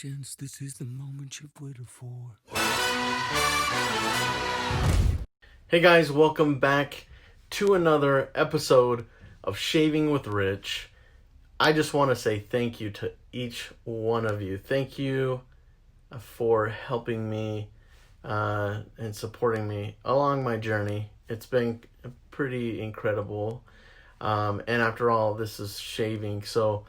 gents, this is the moment you've waited for. Hey guys, welcome back to another episode of Shaving with Rich. I just want to say thank you to each one of you. Thank you for helping me and supporting me along my journey. It's been pretty incredible. And after all, this is shaving. So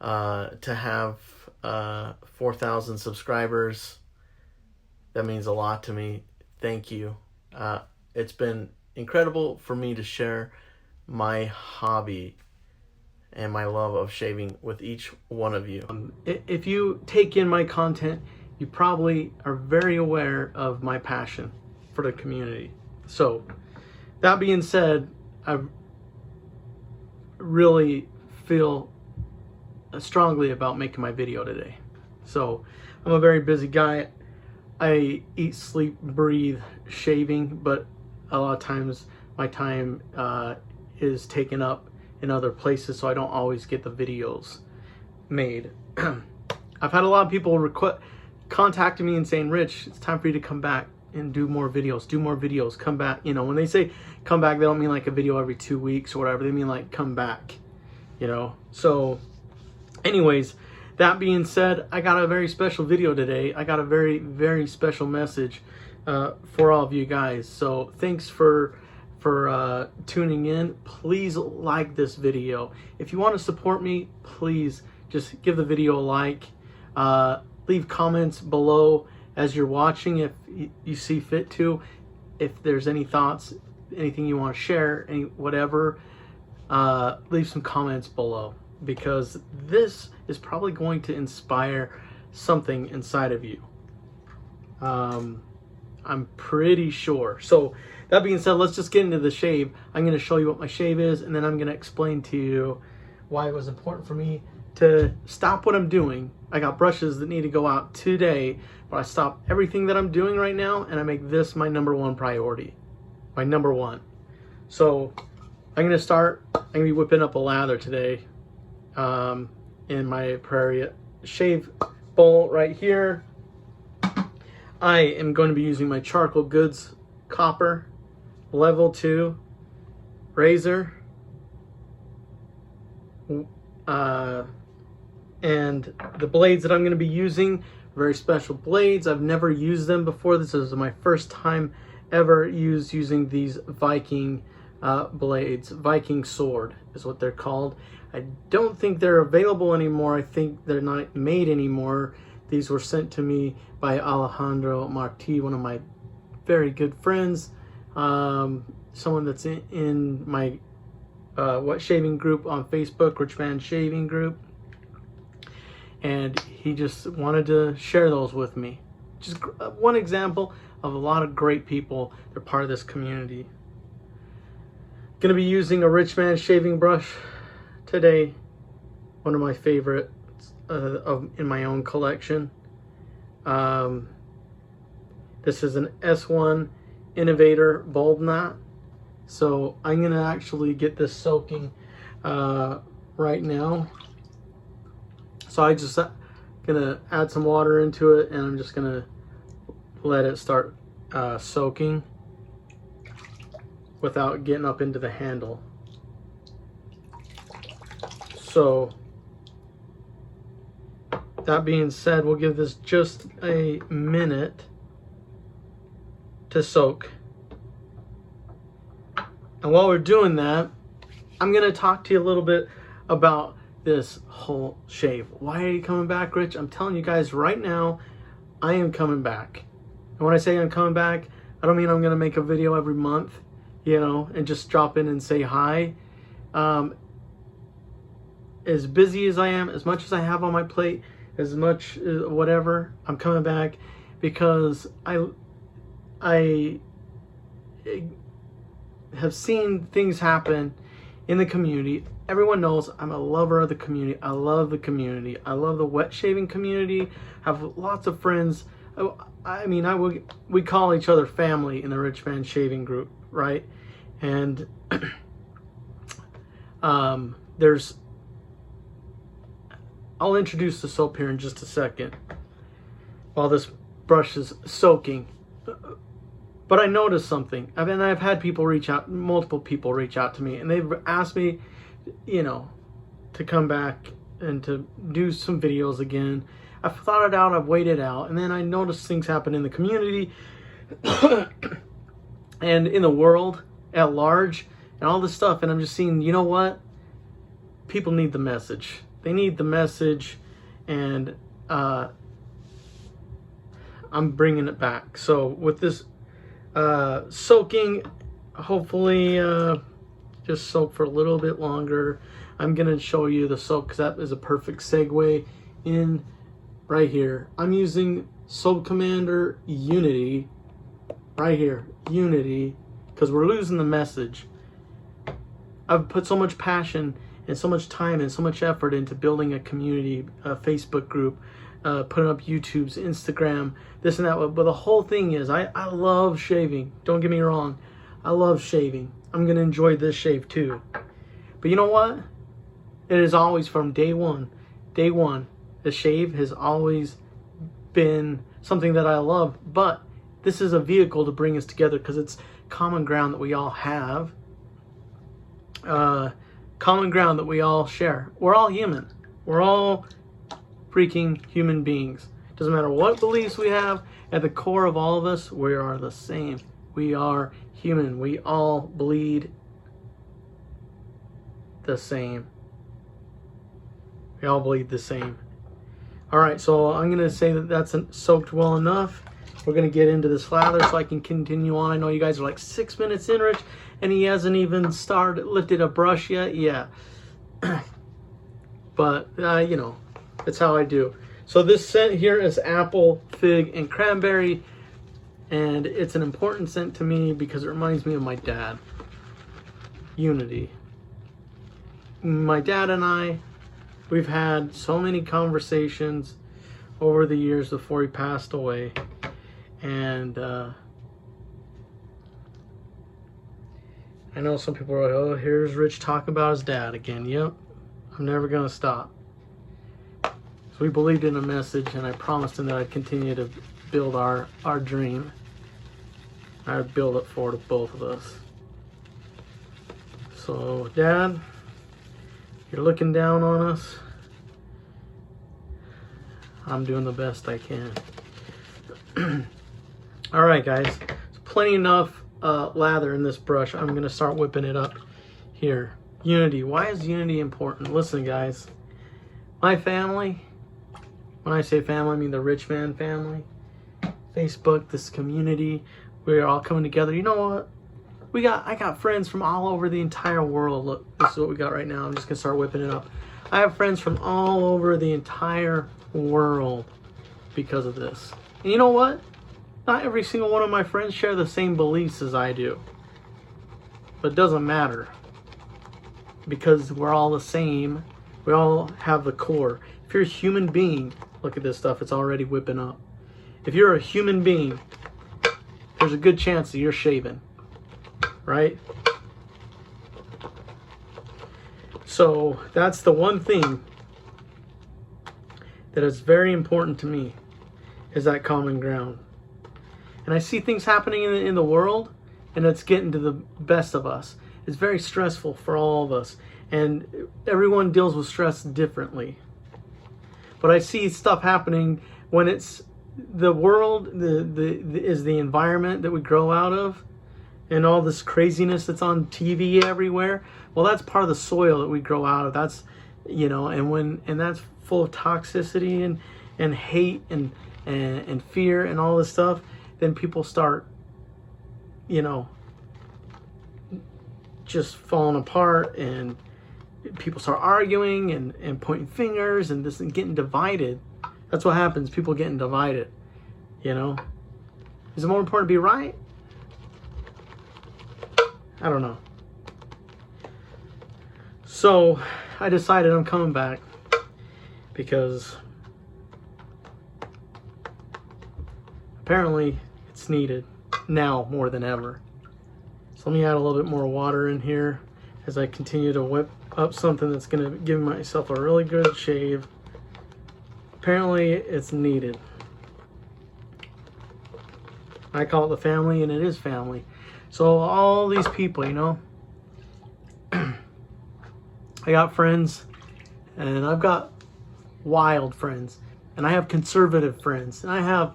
to have 4,000 subscribers, that means a lot to me. Thank you. It's been incredible for me to share my hobby and my love of shaving with each one of you. If you take in my content, you probably are very aware of my passion for the community. So, that being said, I really feel strongly about making my video today. So, I'm a very busy guy. I eat, sleep, breathe shaving, but a lot of times my time is taken up in other places, so I don't always get the videos made. I've had a lot of people contacting me and saying, Rich, it's time for you to come back and do more videos, come back. You know, when they say come back, they don't mean like a video every 2 weeks or whatever. They mean like come back, you know. So anyways, that being said, I got a very special video today. I got a very, very special message for all of you guys. So thanks for tuning in. Please like this video. If you want to support me, please just give the video a like. Leave comments below as you're watching if you see fit to. If there's any thoughts, anything you want to share, whatever, leave some comments below, because this is probably going to inspire something inside of you. I'm pretty sure. So that being said, let's just get into the shave. I'm going to show you what my shave is, and then I'm going to explain to you why it was important for me to stop what I'm doing. I got brushes that need to go out today, but I stop everything that I'm doing right now, and I make this my number one priority. My number one. So I'm going to be whipping up a lather today in my Prairie shave bowl right here. I am going to be using my Charcoal Goods Copper Level 2 razor. And the blades that I'm going to be using, very special blades. I've never used them before. This is my first time ever using these Viking blades. Viking sword is what they're called. I don't think they're available anymore. I think they're not made anymore. These were sent to me by Alejandro Marti, one of my very good friends. Someone that's in my What Shaving group on Facebook, Rich Man Shaving group. And he just wanted to share those with me. Just one example of a lot of great people. They're part of this community. Gonna be using a Rich Man shaving brush today. One of my favorites in my own collection. This is an S1 Innovator bulb knot. So I'm gonna actually get this soaking right now. So I just gonna add some water into it, and I'm just gonna let it start soaking without getting up into the handle. So that being said, we'll give this just a minute to soak. And while we're doing that, I'm gonna talk to you a little bit about this whole shave. Why are you coming back, Rich? I'm telling you guys right now, I am coming back. And when I say I'm coming back, I don't mean I'm gonna make a video every month, you know, and just drop in and say hi. As busy as I am, as much as I have on my plate, as much whatever, I'm coming back because I have seen things happen in the community. Everyone knows I'm a lover of the community. I love the community. I love the wet shaving community. I have lots of friends. We call each other family in the Rich Man Shaving group, right? And I'll introduce the soap here in just a second. while this brush is soaking. But I noticed something. I've had people reach out, multiple people reach out to me, and they've asked me, you know, to come back and to do some videos again. I've thought it out, I've waited out, and then I noticed things happen in the community and in the world at large and all this stuff. And I'm just seeing, you know what? People need the message. They need the message, and I'm bringing it back. So with this soaking, hopefully just soak for a little bit longer. I'm gonna show you the soak because that is a perfect segue in right here. I'm using Soap Commander Unity right here, Unity, because we're losing the message. I've put so much passion and so much time and so much effort into building a community, a Facebook group, putting up YouTube's, Instagram, this and that. But the whole thing is, I love shaving. Don't get me wrong. I love shaving. I'm going to enjoy this shave too. But you know what? It is always from day one, the shave has always been something that I love. But this is a vehicle to bring us together because it's common ground that we all have. Common ground that we all share. We're all human. We're all freaking human beings. Doesn't matter what beliefs we have, at the core of all of us, we are the same. We are human. We all bleed the same. We all bleed the same. All right, so I'm gonna say that that's soaked well enough. We're gonna get into this lather so I can continue on. I know you guys are like 6 minutes in, Rich, and he hasn't even lifted a brush yet. Yeah, but you know, that's how I do. So this scent here is apple, fig, and cranberry, and it's an important scent to me because it reminds me of my dad. Unity. My dad and I, we've had so many conversations over the years before he passed away, and I know some people are like, oh, here's Rich talking about his dad again. Yep, I'm never gonna stop. So we believed in a message, and I promised him that I'd continue to build our dream. I'd build it for both of us. So, Dad, you're looking down on us. I'm doing the best I can. All right, guys. There's plenty enough lather in this brush. I'm going to start whipping it up here. Unity. Why is unity important? Listen, guys. My family, when I say family, I mean the Rich Man family. Facebook, this community, we're all coming together. You know what? I got friends from all over the entire world. Look, this is what we got right now. I'm just going to start whipping it up. I have friends from all over the entire world because of this. And you know what? Not every single one of my friends share the same beliefs as I do. But it doesn't matter. Because we're all the same. We all have the core. If you're a human being, look at this stuff. It's already whipping up. If you're a human being, there's a good chance that you're shaving. Right? So that's the one thing that is very important to me, is that common ground. And I see things happening in the world, and it's getting to the best of us. It's very stressful for all of us, and everyone deals with stress differently. But I see stuff happening when it's the world, is the environment that we grow out of, and all this craziness that's on TV everywhere. Well, that's part of the soil that we grow out of. That's, you know, and that's full of toxicity and hate and fear and all this stuff. Then people start, you know, just falling apart, and people start arguing and pointing fingers and this and getting divided. That's what happens. People getting divided. You know, is it more important to be right? I don't know. So I decided I'm coming back because apparently it's needed now more than ever. So let me add a little bit more water in here as I continue to whip up something that's going to give myself a really good shave. Apparently it's needed. I call it the family, and it is family. So all these people, you know, I got friends, and I've got wild friends, and I have conservative friends, and I have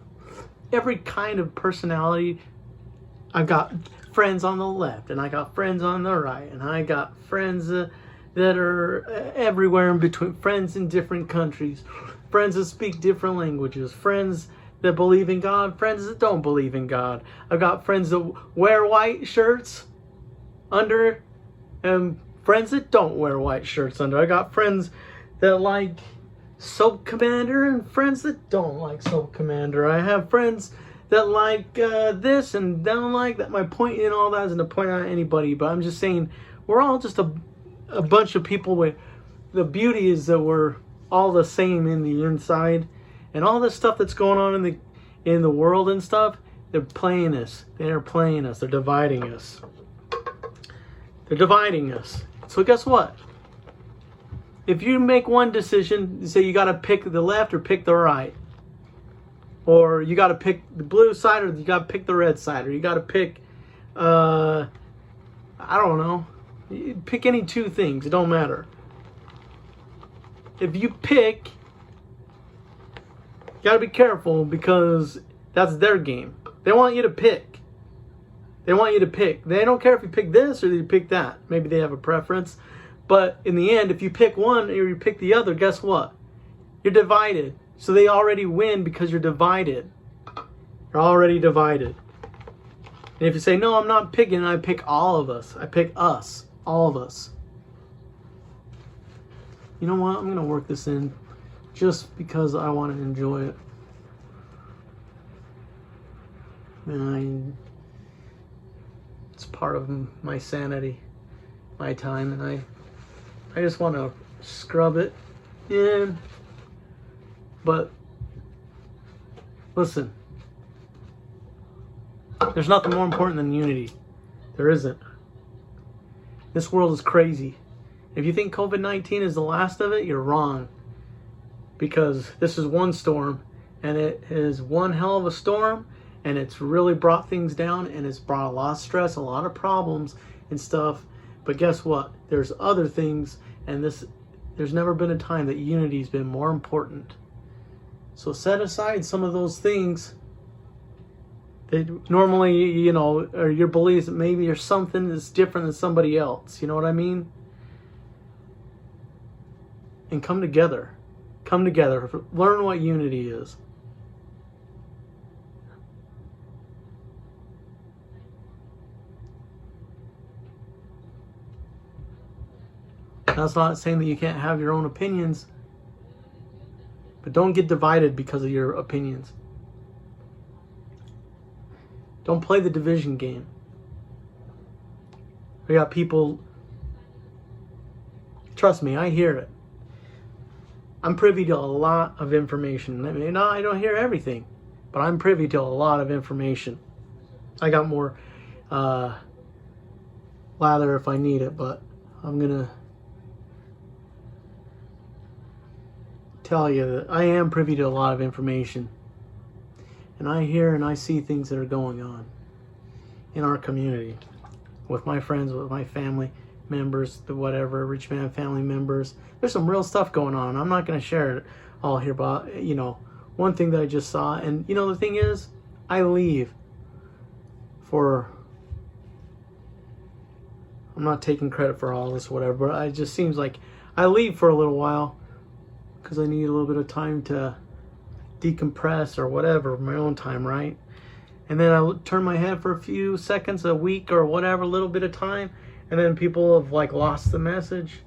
every kind of personality. I've got friends on the left, and I got friends on the right, and I got friends that are everywhere in between, friends in different countries, friends that speak different languages, friends that believe in God, friends that don't believe in God. I've got friends that wear white shirts under, and friends that don't wear white shirts under. I got friends that like Soap Commander and friends that don't like Soap Commander. I have friends that like this and don't like that. My point in all that isn't to point out anybody, but I'm just saying we're all just a bunch of people. With the beauty is that we're all the same in the inside, and all this stuff that's going on in the world and stuff, they're playing us. They're playing us. They're dividing us. They're dividing us. So guess what? If you make one decision, you say you got to pick the left or pick the right, or you got to pick the blue side or you got to pick the red side, or you got to pick, I don't know, you pick any two things. It don't matter. If you pick, you got to be careful because that's their game. They want you to pick. They want you to pick. They don't care if you pick this or you pick that. Maybe they have a preference. But in the end, if you pick one or you pick the other, guess what? You're divided. So they already win because you're divided. You're already divided. And if you say, no, I'm not picking, I pick all of us. I pick us. All of us. You know what? I'm going to work this in just because I want to enjoy it. And it's part of my sanity, my time, and I just want to scrub it in. But listen, there's nothing more important than unity. There isn't. This world is crazy. If you think COVID-19 is the last of it, you're wrong. Because this is one storm, and it is one hell of a storm, and it's really brought things down, and it's brought a lot of stress, a lot of problems and stuff. But guess what? There's other things, and there's never been a time that unity's been more important. So set aside some of those things that normally, you know, or your beliefs that maybe you're something that's different than somebody else. You know what I mean? And come together. Come together. Learn what unity is. That's not saying that you can't have your own opinions, but don't get divided because of your opinions. Don't play the division game. We got people, trust me, I hear it. I'm privy to a lot of information. I mean, I don't hear everything, but I'm privy to a lot of information. I got more lather if I need it, but I'm gonna tell you that I am privy to a lot of information, and I hear and I see things that are going on in our community with my friends, with my family members, the whatever, rich man family members. There's some real stuff going on. I'm not going to share it all here, but you know, one thing that I just saw, and you know, the thing is, I leave for, I'm not taking credit for all this, whatever, but it just seems like I leave for a little while because I need a little bit of time to decompress or whatever, my own time, right? And then I turn my head for a few seconds, a week or whatever, a little bit of time, and then people have like lost the message.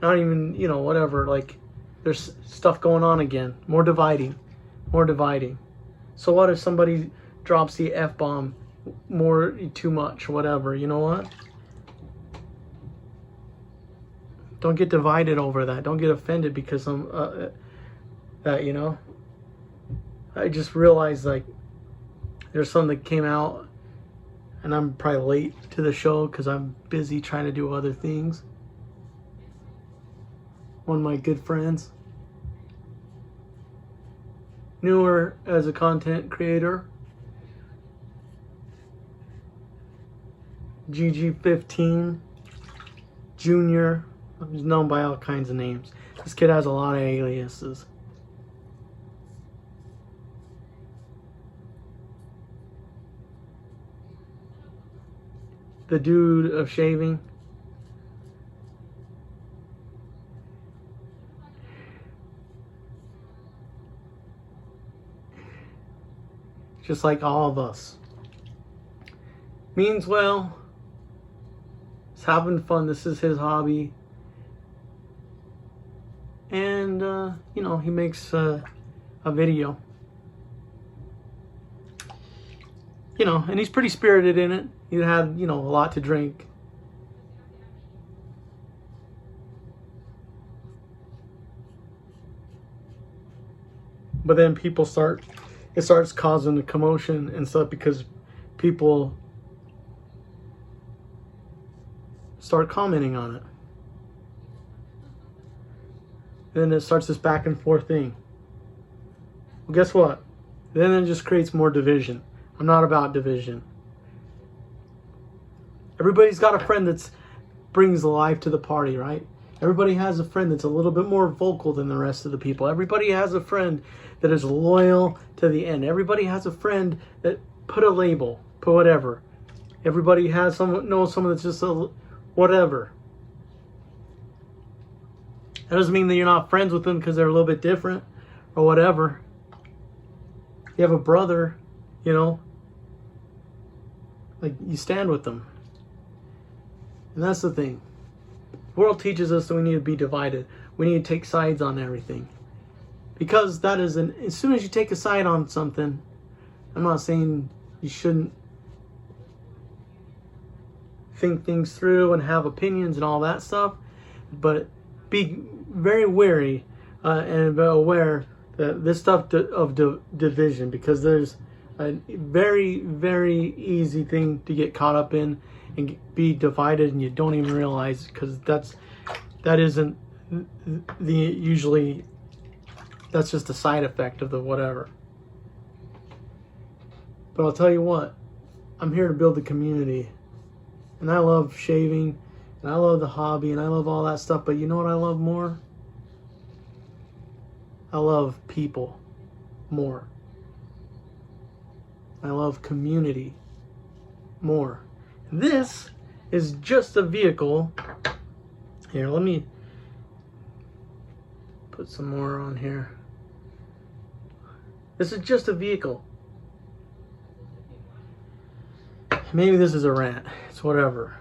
Not even, you know, whatever, like there's stuff going on again. More dividing. More dividing. So what if somebody drops the F-bomb more, too much, whatever, you know what? Don't get divided over that. Don't get offended because that, you know. I just realized like there's something that came out, and I'm probably late to the show because I'm busy trying to do other things. One of my good friends newer as a content creator. GG15 Junior. He's known by all kinds of names. This kid has a lot of aliases. The dude of shaving. Just like all of us. Means well. He's having fun. This is his hobby. And, you know, he makes a video. You know, and he's pretty spirited in it. He had, you know, a lot to drink. But then it starts causing a commotion and stuff because people start commenting on it. And then it starts this back and forth thing. Well, guess what? Then it just creates more division. I'm not about division. Everybody's got a friend that brings life to the party, right? Everybody has a friend that's a little bit more vocal than the rest of the people. Everybody has a friend that is loyal to the end. Everybody has a friend that put a label, put whatever. Everybody knows someone that's just a whatever. That doesn't mean that you're not friends with them because they're a little bit different or whatever. You have a brother, you know, like you stand with them. And that's the thing. The world teaches us that we need to be divided. We need to take sides on everything. Because that is as soon as you take a side on something, I'm not saying you shouldn't think things through and have opinions and all that stuff, but be very wary and aware that this stuff of division, because there's a very, very easy thing to get caught up in and be divided, and you don't even realize, because that isn't usually, that's just a side effect of the whatever. But I'll tell you what, I'm here to build a community, and I love shaving, and I love the hobby, and I love all that stuff, but you know what I love more? I love people more. I love community more. This is just a vehicle. Here, let me put some more on here. This is just a vehicle. Maybe this is a rant. It's whatever.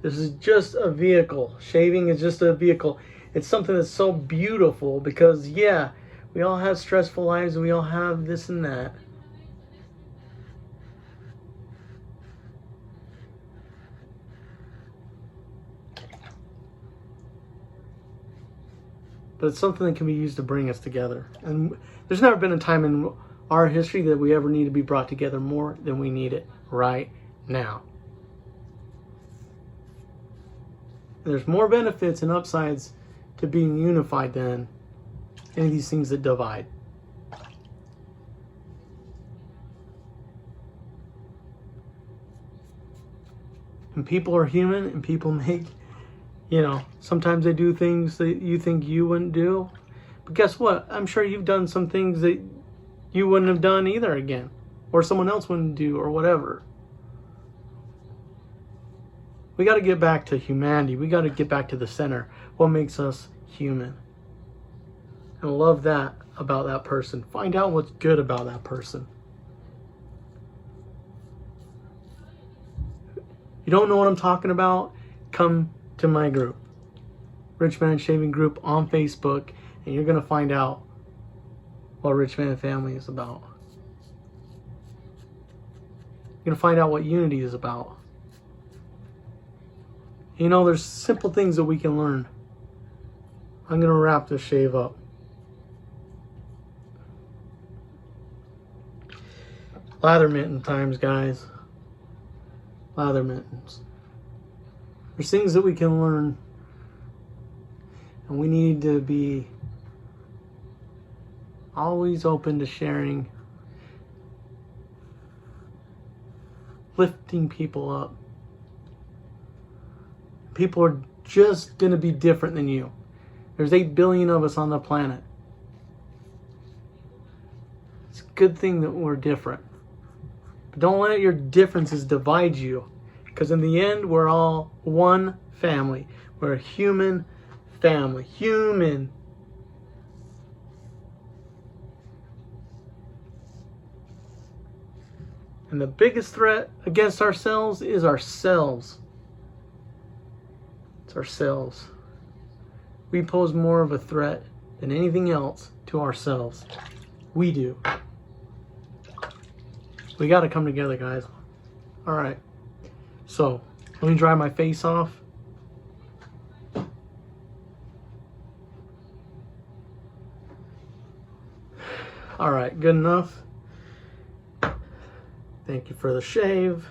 This is just a vehicle. Shaving is just a vehicle. It's something that's so beautiful because, yeah, we all have stressful lives and we all have this and that. But it's something that can be used to bring us together. And there's never been a time in our history that we ever need to be brought together more than we need it right now. There's more benefits and upsides to being unified than any of these things that divide. And people are human, and people make, you know, sometimes they do things that you think you wouldn't do. But guess what? I'm sure you've done some things that you wouldn't have done either again. Or someone else wouldn't do, or whatever. We got to get back to humanity. We got to get back to the center. What makes us human? And love that about that person. Find out what's good about that person. You don't know what I'm talking about? Come to my group, Rich Man Shaving Group on Facebook, and you're going to find out what Rich Man Family is about. You're going to find out what unity is about. You know, there's simple things that we can learn. I'm going to wrap this shave up. Lather mitten times, guys. Lather mittens. There's things that we can learn. And we need to be Always open to sharing, lifting people up. People are just going to be different than you. There's 8 billion of us on the planet. It's a good thing that we're different. But don't let your differences divide you. Because in the end, we're all one family. We're a human family. Human. And the biggest threat against ourselves is ourselves. It's ourselves. We pose more of a threat than anything else to ourselves. We do. We got to come together, guys. All right. So, let me dry my face off. All right, good enough. Thank you for the shave.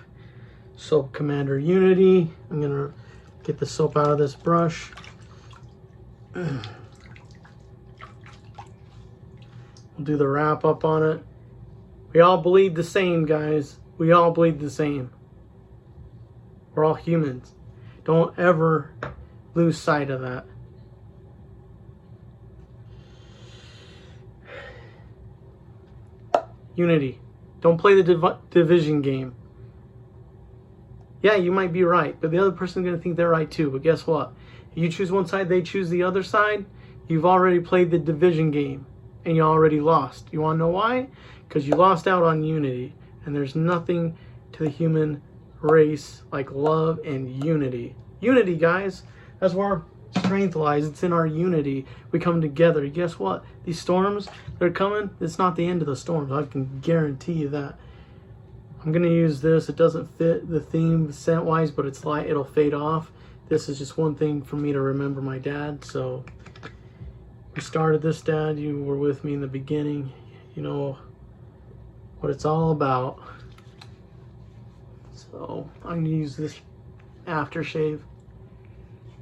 Soap Commander Unity. I'm going to get the soap out of this brush. We'll do the wrap up on it. We all bleed the same, guys. We all bleed the same. We're all humans. Don't ever lose sight of that. Unity. Don't play the division game. Yeah, you might be right, but the other person's going to think they're right too. But guess what? If you choose one side, they choose the other side, you've already played the division game, and you already lost. You want to know why? Because you lost out on unity, and there's nothing to the human race like love and unity. Unity, guys. That's where our strength lies. It's in our unity. We come together. Guess what? These storms, they're coming. It's not the end of the storms. I can guarantee you that. I'm going to use this. It doesn't fit the theme scent-wise, but it's light. It'll fade off. This is just one thing for me to remember my dad. So, we started this, Dad. You were with me in the beginning. You know what it's all about. So, I'm going to use this aftershave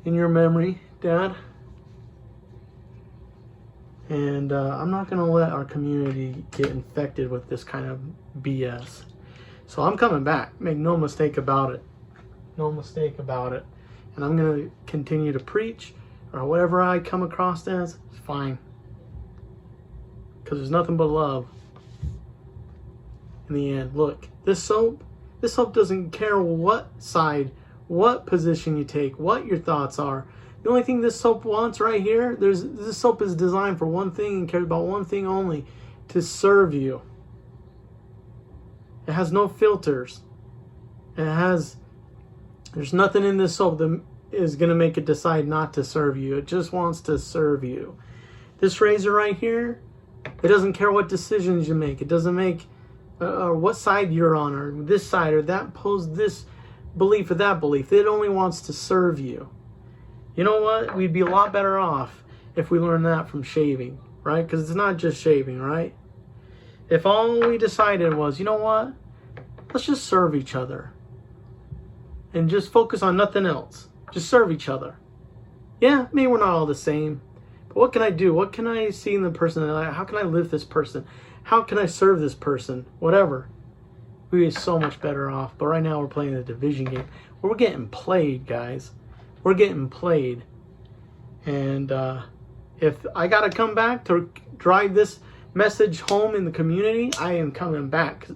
in your memory, Dad. And I'm not going to let our community get infected with this kind of BS. So I'm coming back. Make no mistake about it. No mistake about it. And I'm going to continue to preach, or whatever I come across as, it's fine. Because there's nothing but love in the end. Look, this soap doesn't care what side, what position you take, what your thoughts are. The only thing this soap wants right here, this soap is designed for one thing and cares about one thing only, to serve you. It has no filters. There's nothing in this soap that is going to make it decide not to serve you. It just wants to serve you. This razor right here, it doesn't care what decisions you make. It doesn't make or what side you're on, or this side or that pose, this belief or that belief. It only wants to serve you. You know what? We'd be a lot better off if we learned that from shaving, right? Because it's not just shaving, right? If all we decided was, you know what? Let's just serve each other. And just focus on nothing else. Just serve each other. Yeah, maybe we're not all the same. But what can I do? What can I see in the person? How can I live this person? How can I serve this person? Whatever. We'd be so much better off. But right now we're playing the division game. We're getting played, guys. We're getting played. And if I got to come back to drive this message home in the community, I am coming back.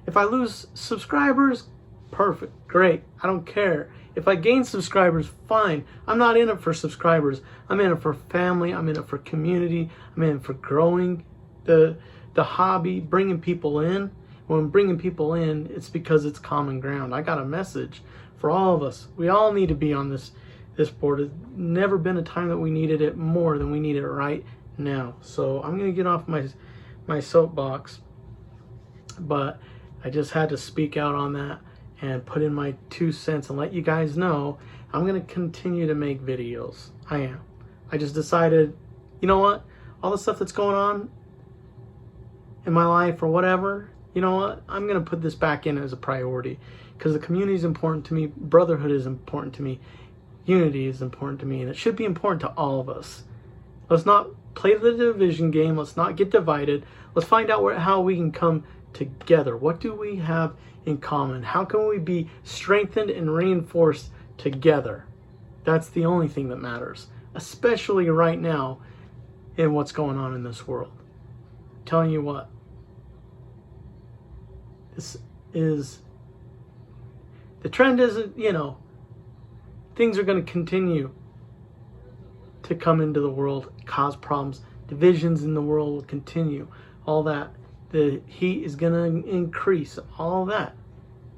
If I lose subscribers, perfect, great, I don't care. If I gain subscribers, fine. I'm not in it for subscribers. I'm in it for family. I'm in it for community. I'm in it for growing the hobby, bringing people in. When I'm bringing people in, it's because it's common ground. I got a message for all of us. We all need to be on this board. There's never been a time that we needed it more than we need it right now. So I'm going to get off my soapbox, but I just had to speak out on that and put in my 2 cents and let you guys know I'm going to continue to make videos. I am. I just decided, you know what? All the stuff that's going on in my life or whatever, you know what? I'm going to put this back in as a priority because the community is important to me. Brotherhood is important to me. Unity is important to me. And it should be important to all of us. Let's not play the division game. Let's not get divided. Let's find out how we can come together. What do we have in common? How can we be strengthened and reinforced together? That's the only thing that matters, especially right now in what's going on in this world. I'm telling you what, this is, the trend isn't, things are going to continue to come into the world, cause problems. Divisions in the world will continue. All that. The heat is going to increase. All that.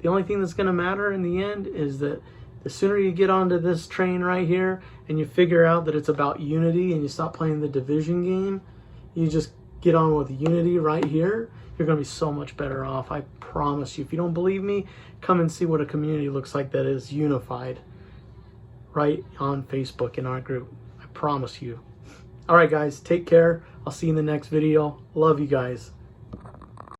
The only thing that's going to matter in the end is that the sooner you get onto this train right here and you figure out that it's about unity and you stop playing the division game, you just get on with unity right here, you're going to be so much better off. I promise you. If you don't believe me, come and see what a community looks like that is unified right on Facebook in our group. I promise you. All right, guys, take care. I'll see you in the next video. Love you guys.